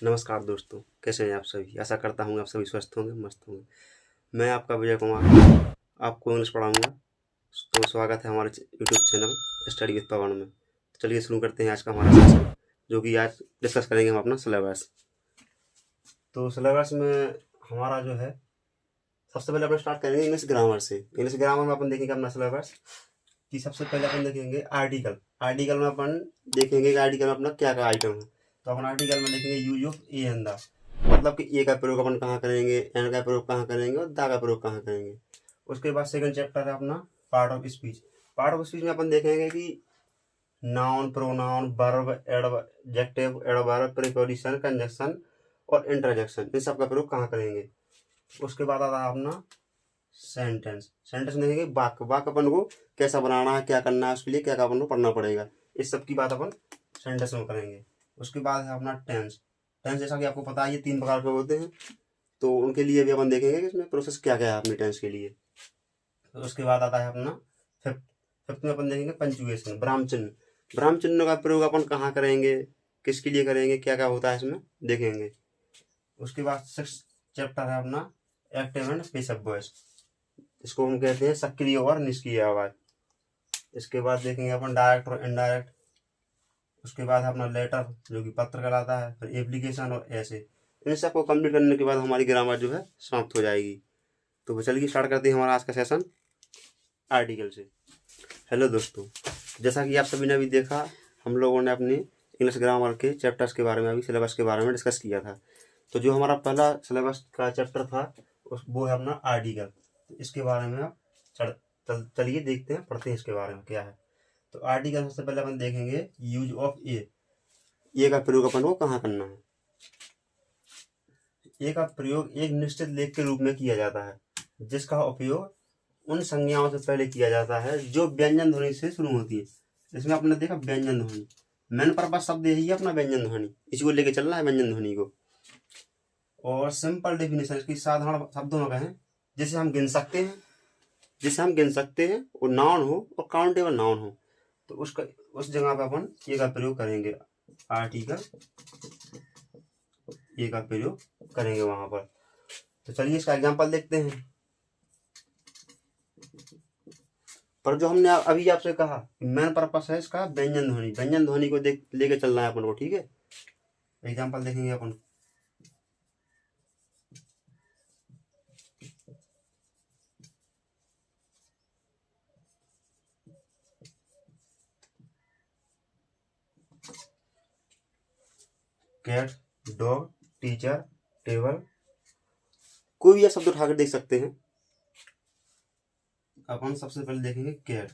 नमस्कार दोस्तों, कैसे हैं आप सभी? आशा करता हूँ आप सभी स्वस्थ होंगे, मस्त होंगे। मैं आपका विजय कुमार आपको इंग्लिश पढ़ाऊँगा। तो स्वागत है हमारे यूट्यूब चैनल स्टडी विद पवन में। चलिए शुरू करते हैं आज का हमारा सेशन, जो कि आज डिस्कस करेंगे हम अपना सिलेबस। तो सिलेबस में हमारा जो है, सबसे पहले अपन स्टार्ट करेंगे इंग्लिश ग्रामर से। इंग्लिश ग्रामर में अपन देखेंगे अपना सिलेबस कि सबसे पहले अपन देखेंगे आर्टिकल। आर्टिकल में अपन देखेंगे कि आर्टिकल में अपना क्या क्या आइटम है। तो अपन आर्टिकल में देखेंगे use of A and the, मतलब कि ए का प्रयोग अपन कहाँ करेंगे, एंड का प्रयोग कहाँ करेंगे और द का प्रयोग कहाँ करेंगे। उसके बाद सेकंड चैप्टर है अपना part of speech. Part of speech में अपन देखेंगे कि noun, pronoun, verb, adjective, adverb, preposition, conjunction और इंटरजेक्शन, इन सब का प्रयोग कहाँ करेंगे। उसके बाद आता है अपना सेंटेंस। सेंटेंस में देखेंगे वाक्य। वाक्य अपन को कैसा बनाना है, क्या करना है, उसके लिए क्या क्या अपन को पढ़ना पड़ेगा, इस सब की बात अपन सेंटेंस में करेंगे। उसके बाद है अपना टेंस। टेंस जैसा कि आपको पता है ये 3 प्रकार के होते हैं, तो उनके लिए भी अपन देखेंगे कि इसमें प्रोसेस क्या क्या है अपनी टेंस के लिए। तो उसके बाद आता है अपना फिफ्थ। फिफ्थ में अपन देखेंगे पंचुएशन, विराम चिन्ह। विराम चिन्ह का प्रयोग अपन कहाँ करेंगे, किसके लिए करेंगे, क्या क्या होता है इसमें देखेंगे। उसके बाद सिक्स चैप्टर है अपना एक्टिव एंड पैसिव वॉइस। इसको हम कहते हैं सक्रिय और निष्क्रिय आवाज। इसके बाद देखेंगे अपन डायरेक्ट और इनडायरेक्ट। उसके बाद अपना लेटर, जो कि पत्र कहलाता है। फिर एप्लीकेशन और ऐसे। इन सबको कंप्लीट करने के बाद हमारी ग्रामर जो है समाप्त हो जाएगी। तो चलिए स्टार्ट करते हैं हमारा आज का सेशन आर्टिकल से। हेलो दोस्तों, जैसा कि आप सभी ने अभी देखा, हम लोगों ने अपने इंग्लिश ग्रामर के चैप्टर्स के बारे में, अभी सिलेबस के बारे में डिस्कस किया था। तो जो हमारा पहला सिलेबस का चैप्टर था वो है अपना आर्टिकल। तो इसके बारे में आप चलिए देखते हैं, पढ़ते हैं इसके बारे में क्या है। तो आर्टिकल सबसे पहले अपन देखेंगे यूज ऑफ ए। ए का प्रयोग अपन को कहाँ करना है। ए का प्रयोग एक निश्चित लेख के रूप में किया जाता है, जिसका उपयोग उन संज्ञाओं से पहले किया जाता है जो व्यंजन ध्वनि से शुरू होती है। इसमें आपने देखा व्यंजन ध्वनि, मेन पर्पस शब्द यही है अपना, व्यंजन ध्वनि, इसी को लेके चलना है, व्यंजन ध्वनि को। और सिंपल डेफिनेशन इसकी साधारण शब्दों में कहें, जिसे हम गिन सकते हैं वो नाउन हो और काउंटेबल नाउन हो, तो उस जगह पे अपन ए का प्रयोग करेंगे। आर्टिकल ए का प्रयोग करेंगे वहां पर। तो चलिए इसका एग्जांपल देखते हैं। पर जो हमने अभी आपसे कहा मेन पर्पस है इसका व्यंजन ध्वनि, व्यंजन ध्वनि को लेके चलना है अपन को, ठीक है। एग्जांपल देखेंगे अपन। कैट, डॉग, टीचर, टेबल, कोई भी शब्द उठाकर देख सकते हैं। अपन सबसे पहले देखेंगे कैट।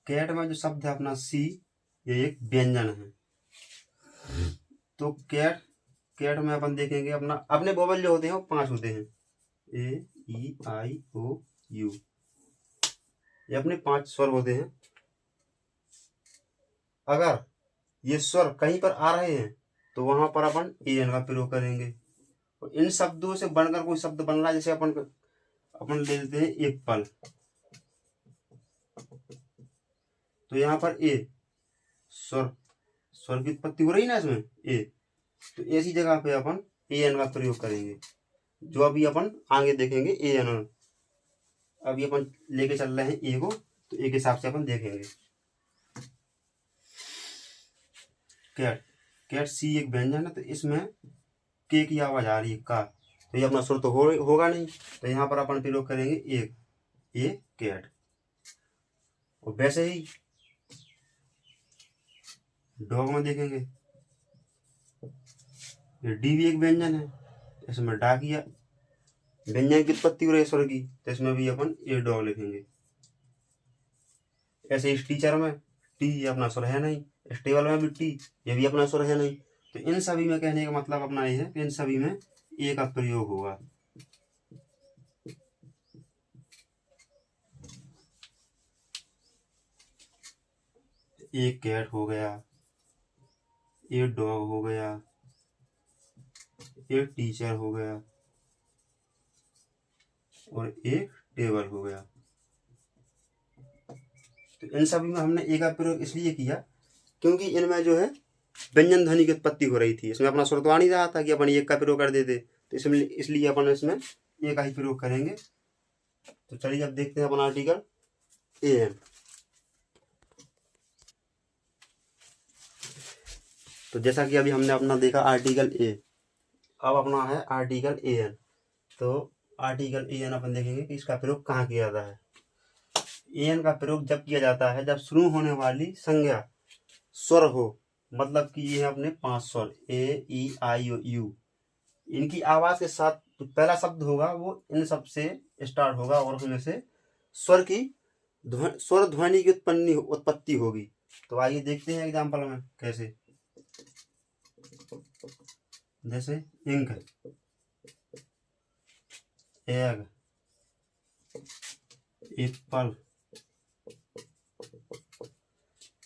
कैट में जो शब्द है अपना सी, ये एक व्यंजन है। तो कैट में अपन देखेंगे अपना, अपने वोवल जो होते हैं वो 5 होते हैं, ए ई आई ओ यू, ये अपने 5 स्वर होते हैं। अगर ये स्वर कहीं पर आ रहे हैं तो वहां पर अपन ए एन का प्रयोग करेंगे। और इन शब्दों से बनकर कोई शब्द बन रहा है, जैसे अपन ले लेते हैं एप्पल, तो यहाँ पर ए स्वर की उत्पत्ति हो रही ना इसमें ए, तो ऐसी जगह पे अपन ए एन का प्रयोग करेंगे। जो अभी अपन आगे देखेंगे ए एन, अभी अपन लेके चल रहे हैं ए को, तो ए के हिसाब से अपन देखेंगे। कैट, कैट सी एक व्यंजन है, तो इसमें के की आवाज आ रही है का, तो ये अपना सुर तो होगा नहीं, तो यहाँ पर अपन प्रयोग करेंगे ए कैट। और वैसे ही डॉग में देखेंगे, ये डी भी एक व्यंजन है, इसमें डा किया व्यंजन की उत्पत्ति हो रही है स्वर की, तो इसमें भी अपन ए डॉग लिखेंगे। ऐसे इस टीचर में टी ये अपना स्वर है नहीं, इस टेबल में भी टी ये भी अपना स्वर है नहीं। तो इन सभी में कहने का मतलब अपना ये है कि इन सभी में ए का प्रयोग होगा। ए कैट हो गया, ए डॉग हो गया, ए टीचर हो गया और एक टेबल हो गया। तो इन सभी में हमने ए का प्रयोग इसलिए किया क्योंकि इनमें जो है व्यंजन ध्वनि की उत्पत्ति हो रही थी। इसमें अपना स्वर तो आ नहीं रहा था कि अपन एक का प्रयोग कर देते, तो इसलिए अपन इसमें ए का ही प्रयोग करेंगे। तो चलिए अब देखते हैं अपन आर्टिकल ए एन। तो जैसा कि अभी हमने अपना देखा आर्टिकल ए, अब अपना है आर्टिकल ए एन। तो आर्टिकल ए एन अपन देखेंगे कि इसका प्रयोग कहाँ किया जाता है। ए एन का प्रयोग जब किया जाता है जब शुरू होने वाली संज्ञा स्वर हो, मतलब कि ये है अपने 5 स्वर ए ई आई ओ यू, इनकी आवाज के साथ तो पहला शब्द होगा वो इन सब से स्टार्ट होगा और उसमें से स्वर ध्वनि की उत्पत्ति होगी। तो आइए देखते हैं एग्जाम्पल में कैसे। जैसे इंक, एग, एप्पल,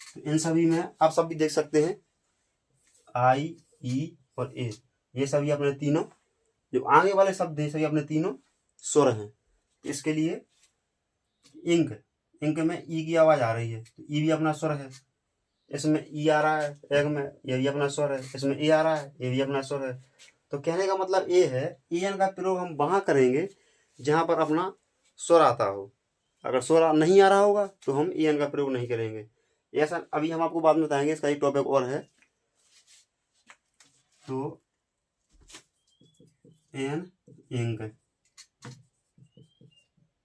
तो इन सभी में आप सब भी देख सकते हैं आई ई और ए, ये सभी अपने तीनों जो आगे वाले शब्द हैं सभी अपने तीनों स्वर हैं। इसके लिए इंक में ई की आवाज आ रही है तो ई भी अपना स्वर है, इसमें ई आ रहा है एग में, ये भी अपना स्वर है, इसमें ए आ रहा है ये भी अपना स्वर है। तो कहने का मतलब ये है ई एन का प्रयोग हम वहां करेंगे जहां पर अपना स्वर आता हो। अगर स्वर नहीं आ रहा होगा तो हम ई एन का प्रयोग नहीं करेंगे। ऐसा अभी हम आपको बाद में बताएंगे, इसका एक टॉपिक और है। तो an ink,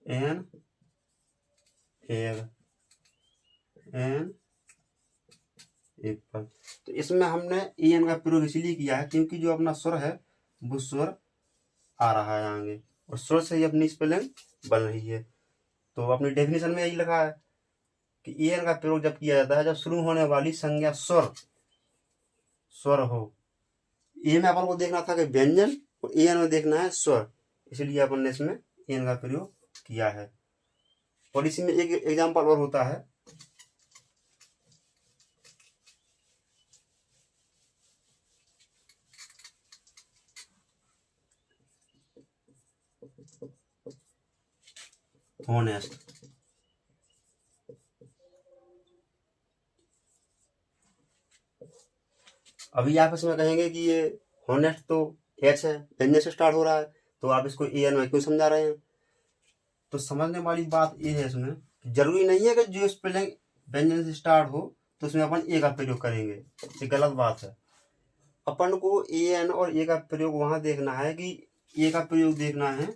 an egg, an apple. तो इसमें हमने ई एन का प्रयोग इसलिए किया है क्योंकि जो अपना स्वर है वो स्वर आ रहा है आगे और स्वर से ही अपनी स्पेलिंग बन रही है। तो अपनी डेफिनेशन में यही लिखा है कि ई एन का प्रयोग जब किया जाता है जब शुरू होने वाली संज्ञा स्वर हो। ए में अपन को देखना था कि व्यंजन और ए एन में देखना है स्वर, इसलिए अपन ने इसमें ए एन का प्रयोग किया है। और इसी में एक एग्जाम्पल और होता है, होनेस्ट। अभी आप इसमें कहेंगे कि ये होनेस्ट तो एच है, व्यंजन से स्टार्ट हो रहा है, तो आप इसको ए एन में क्यों समझा रहे हैं। तो समझने वाली बात ये है इसमें, जरूरी नहीं है कि जो स्पेलिंग व्यंजन से स्टार्ट हो तो उसमें अपन ए का प्रयोग करेंगे, ये गलत बात है। अपन को ए एन और ए का प्रयोग वहां देखना है कि ए का प्रयोग देखना है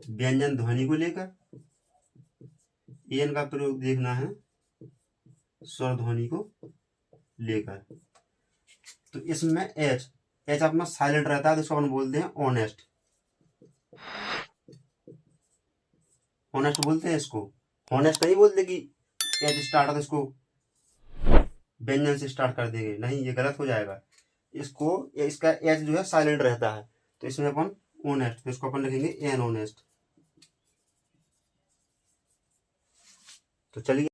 व्यंजन ध्वनि को लेकर, ए एन का प्रयोग देखना है स्वर ध्वनि को लेकर। तो इसमें एच अपना साइलेंट रहता है तो इसको अपन बोलते हैं ऑनेस्ट। ऑनेस्ट बोलते हैं इसको, ऑनेस्ट नहीं बोलते कि एच स्टार्ट है तो इसको व्यंजन से स्टार्ट कर देंगे, नहीं ये गलत हो जाएगा। इसका एच जो है साइलेंट रहता है तो इसमें अपन ऑनेस्ट, तो इसको अपन लिखेंगे एन ऑनेस्ट। तो चलिए